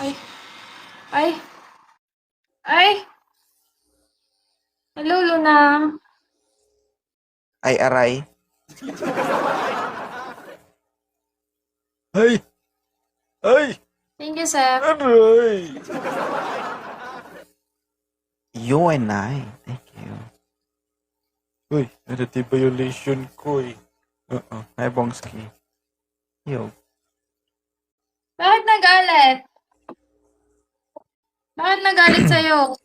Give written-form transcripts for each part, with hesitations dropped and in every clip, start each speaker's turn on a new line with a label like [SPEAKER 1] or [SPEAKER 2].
[SPEAKER 1] Ay, ay, ay! Hello, Luna.
[SPEAKER 2] Ay, aray. Ay! Ay!
[SPEAKER 1] Thank you, Seth.
[SPEAKER 2] Aray! You and I. Thank you. Uy, negative violation ko eh. Hi, Bongski. Yo.
[SPEAKER 1] Bakit nagalit? Bakit nagalit sa'yo?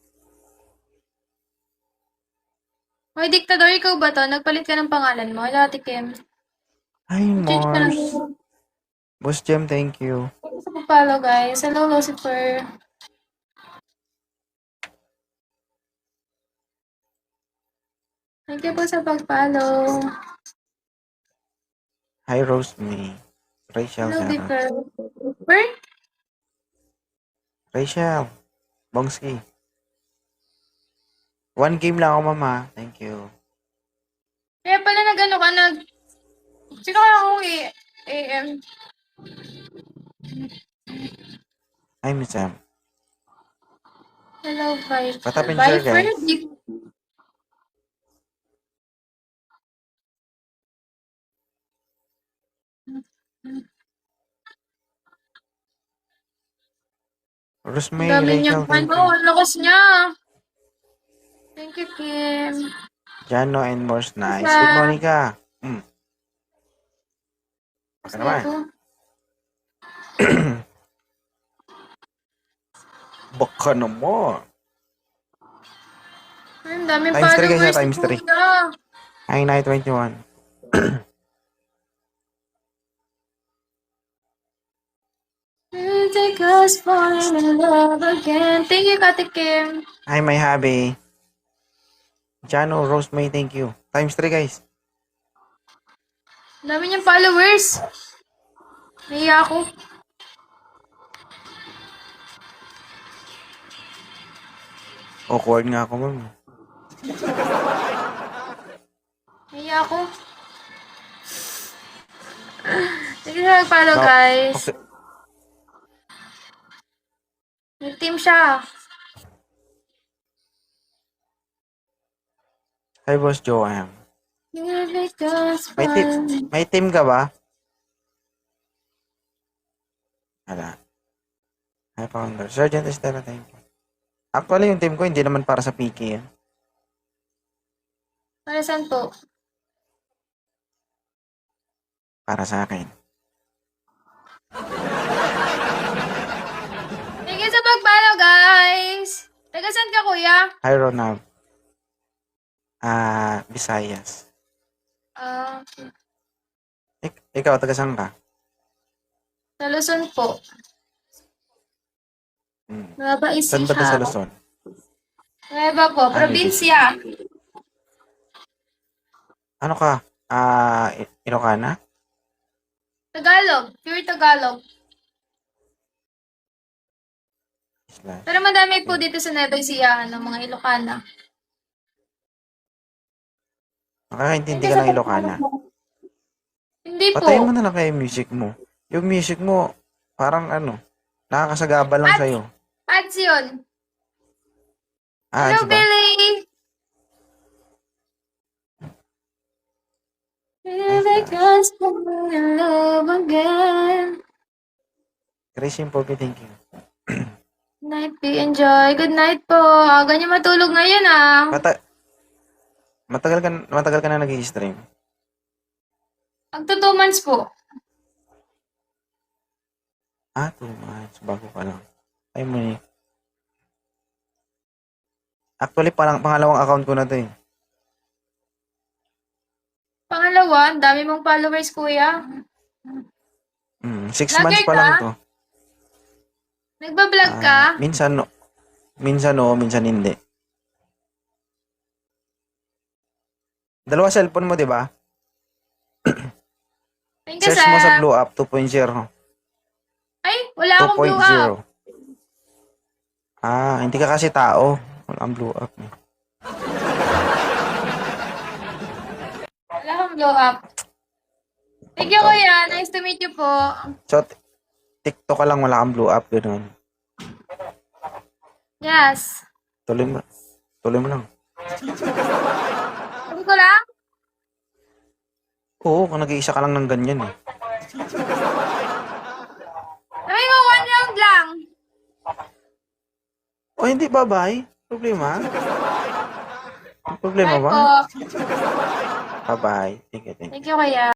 [SPEAKER 1] Hoy, diktador, ikaw ba to? Nagpalit ka ng pangalan mo? Hello, Ate Kim.
[SPEAKER 2] Hi,
[SPEAKER 1] Change ka lang.
[SPEAKER 2] Mars. Boss Jem, thank you.
[SPEAKER 1] Thank you sa pag-follow, guys. Hello, Lucifer. Thank you po sa pag-follow.
[SPEAKER 2] Hi, Rosemary. Rachel,
[SPEAKER 1] Hello,
[SPEAKER 2] Sarah.
[SPEAKER 1] Dipper. Where?
[SPEAKER 2] Rachel. Bongski. One game lang ako, mama. Thank you.
[SPEAKER 1] Kaya pala nag-ano ka, Sino kaya akong AM?
[SPEAKER 2] Hi, Miss Sam.
[SPEAKER 1] Hello, Viper.
[SPEAKER 2] Patapin share,
[SPEAKER 1] Viper?
[SPEAKER 2] guys.
[SPEAKER 1] Ang
[SPEAKER 2] Rosemary,
[SPEAKER 1] dami niyang,
[SPEAKER 2] Rachel, thank you.
[SPEAKER 1] ang lakas niya. Thank you, Kim.
[SPEAKER 2] Jano and Morse, nice.
[SPEAKER 1] Isa.
[SPEAKER 2] Good morning ka.
[SPEAKER 1] Tapos
[SPEAKER 2] Ano
[SPEAKER 1] na
[SPEAKER 2] naman?
[SPEAKER 1] ito.
[SPEAKER 2] Baka naman.
[SPEAKER 1] Ay, ang daming
[SPEAKER 2] Times 3 guys,
[SPEAKER 1] followers ni
[SPEAKER 2] times 3.
[SPEAKER 1] Kuya.
[SPEAKER 2] Hi, Night 21.
[SPEAKER 1] Take us falling in love again. Thank you, Kati Kim.
[SPEAKER 2] Hi, my hubby. Jano, Rosemary, thank you. Times 3 guys.
[SPEAKER 1] Ang dami niyang followers. Naiya ako.
[SPEAKER 2] Awkward nga ako, ma'am.
[SPEAKER 1] Naiya ako. Sige na mag-follow, guys.
[SPEAKER 2] Okay.
[SPEAKER 1] Nag-team siya.
[SPEAKER 2] Hi, Boss Joam.
[SPEAKER 1] Take us
[SPEAKER 2] May team,
[SPEAKER 1] falling.
[SPEAKER 2] may team ka ba? Wala. Hi, Founder. Sergeant Estela, thank you. Actually, yung team ko hindi naman para sa PK yan.
[SPEAKER 1] Para saan po?
[SPEAKER 2] Para sa akin.
[SPEAKER 1] Thank you sa pag-follow, guys. Taga saan ka, Kuya?
[SPEAKER 2] Hi, Ronald. Visayas. Ikaw, taga saan ka?
[SPEAKER 1] Sa Luzon po. Nueva
[SPEAKER 2] Saan ba ito
[SPEAKER 1] Ecija.
[SPEAKER 2] sa Luzon?
[SPEAKER 1] Nueva po, probinsya.
[SPEAKER 2] Ano ka? Ilocana?
[SPEAKER 1] Tagalog. Pure Tagalog. Pero madami po dito sa Nueva Ecija, mga Ilocana.
[SPEAKER 2] Nakakaintindi ka ng Ilocana.
[SPEAKER 1] Hindi po.
[SPEAKER 2] Patayin mo na lang kayo yung music mo. Yung music mo, parang nakakasagaba lang sa'yo.
[SPEAKER 1] Ads yun.
[SPEAKER 2] Hello,
[SPEAKER 1] Hello, Billy! Take us falling in love again.
[SPEAKER 2] Grace Simple, thank you.
[SPEAKER 1] Night, be enjoy. Good night po. Ganyan matulog ngayon,
[SPEAKER 2] Matagal ka na nag-i-stream.
[SPEAKER 1] Magto 2 months po.
[SPEAKER 2] 2 months. Bago ka lang. Ay, Monique. Actually, pangalawang account ko na to eh.
[SPEAKER 1] Pangalawa, ang dami mong followers, kuya.
[SPEAKER 2] 6 months pa lang to.
[SPEAKER 1] Nagbablog ka?
[SPEAKER 2] Minsan minsan hindi. Dalawa cellphone mo, di ba?
[SPEAKER 1] Thank you,
[SPEAKER 2] Search mo sa
[SPEAKER 1] Sam.
[SPEAKER 2] Blue Up 2.0.
[SPEAKER 1] Ay, wala akong blue up.
[SPEAKER 2] 2.0. Hindi ka kasi tao. Wala kang Blue Up.
[SPEAKER 1] Wala akong blue up. Thank you, kuya. Nice to meet you po.
[SPEAKER 2] So, TikTok ka lang, wala kang Blue Up. Ganun.
[SPEAKER 1] Yes.
[SPEAKER 2] Tuloy mo. Tuloy mo lang.
[SPEAKER 1] Sabi ko lang?
[SPEAKER 2] Oo, kung nag-iisa ka lang ng ganyan eh.
[SPEAKER 1] Sabi mo, 1 round lang.
[SPEAKER 2] O hindi, bye-bye. Problema? May problema
[SPEAKER 1] Bye
[SPEAKER 2] ba?
[SPEAKER 1] po.
[SPEAKER 2] Bye-bye. Thank you, thank you.
[SPEAKER 1] Thank you, Kuya.